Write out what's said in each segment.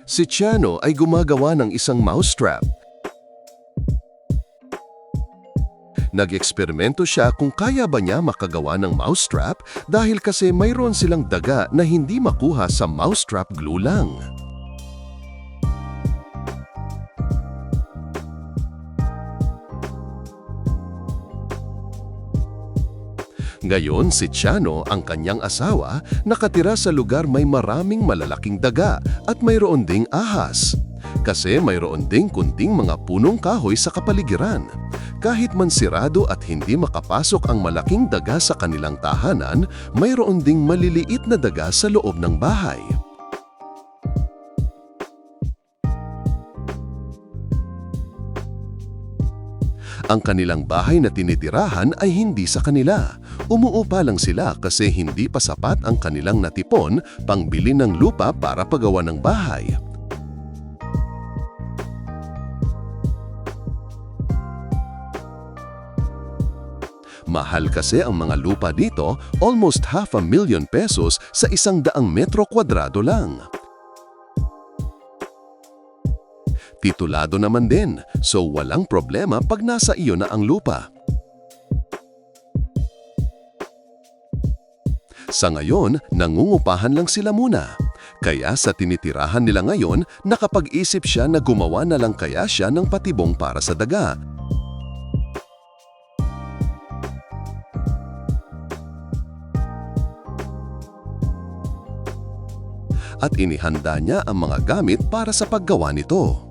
Si Chano ay gumagawa ng isang mousetrap. Nag-eksperimento siya kung kaya ba niya makagawa ng mousetrap dahil kasi mayroon silang daga na hindi makuha sa mousetrap glue lang. Ngayon, si Chano, ang kanyang asawa, nakatira sa lugar may maraming malalaking daga at mayroon ding ahas. Kasi mayroon ding kunting mga punong kahoy sa kapaligiran. Kahit man sirado at hindi makapasok ang malaking daga sa kanilang tahanan, mayroon ding maliliit na daga sa loob ng bahay. Ang kanilang bahay na tinitirahan ay hindi sa kanila. Umuupa lang sila kasi hindi pa sapat ang kanilang natipon pangbili ng lupa para pagawa ng bahay. Mahal kasi ang mga lupa dito, almost ₱500,000 sa 100 metro kwadrado lang. Titulado naman din, so walang problema pag nasa iyo na ang lupa. Sa ngayon, nangungupahan lang sila muna. Kaya sa tinitirahan nila ngayon, nakapag-isip siya na gumawa na lang kaya siya ng patibong para sa daga. At inihanda niya ang mga gamit para sa paggawa nito.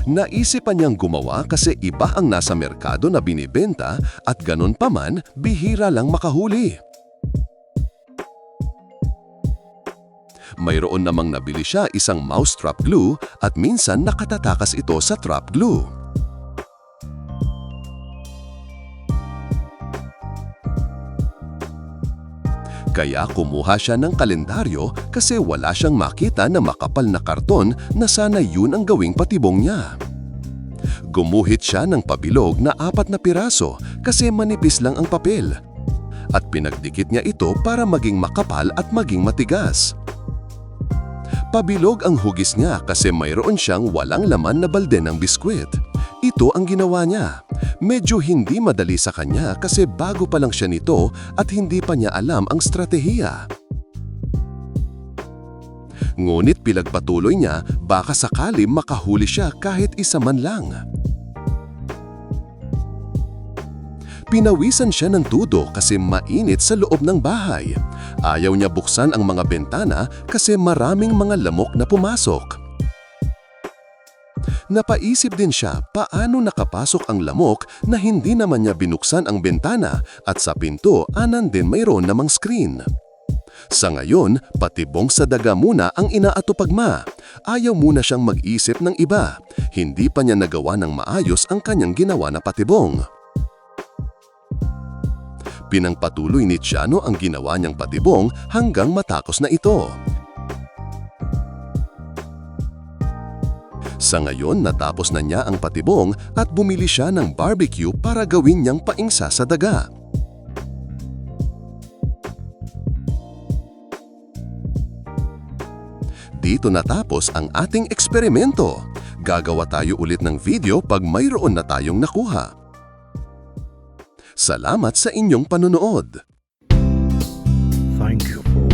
Naisipan niyang gumawa kasi iba ang nasa merkado na binibenta at ganun pa man, bihira lang makahuli. Mayroon namang nabili siya isang mousetrap glue at minsan nakatatakas ito sa trap glue. Kaya kumuha siya ng kalendaryo kasi wala siyang makita na makapal na karton na sana yun ang gawing patibong niya. Gumuhit siya ng pabilog na 4 na piraso kasi manipis lang ang papel. At pinagdikit niya ito para maging makapal at maging matigas. Pabilog ang hugis niya kasi mayroon siyang walang laman na balde ng biskwit. Ito ang ginawa niya. Medyo hindi madali sa kanya kasi bago pa lang siya nito at hindi pa niya alam ang stratehiya. Ngunit pinagpatuloy niya, baka sakali makahuli siya kahit isa man lang. Pinawisan siya ng tudo kasi mainit sa loob ng bahay. Ayaw niya buksan ang mga bentana kasi maraming mga lamok na pumasok. Napaisip din siya paano nakapasok ang lamok na hindi naman niya binuksan ang bentana at sa pinto anan din mayroon namang screen. Sa ngayon, patibong sa daga muna ang inaatupagma. Ayaw muna siyang mag-isip ng iba. Hindi pa niya nagawa ng maayos ang kanyang ginawa na patibong. Pinangpatuloy ni Chano ang ginawa niyang patibong hanggang matapos na ito. Sa ngayon, natapos na niya ang patibong at bumili siya ng barbecue para gawin niyang paingsa sa daga. Dito natapos ang ating eksperimento. Gagawa tayo ulit ng video pag mayroon na tayong nakuha. Salamat sa inyong panonood. Thank you for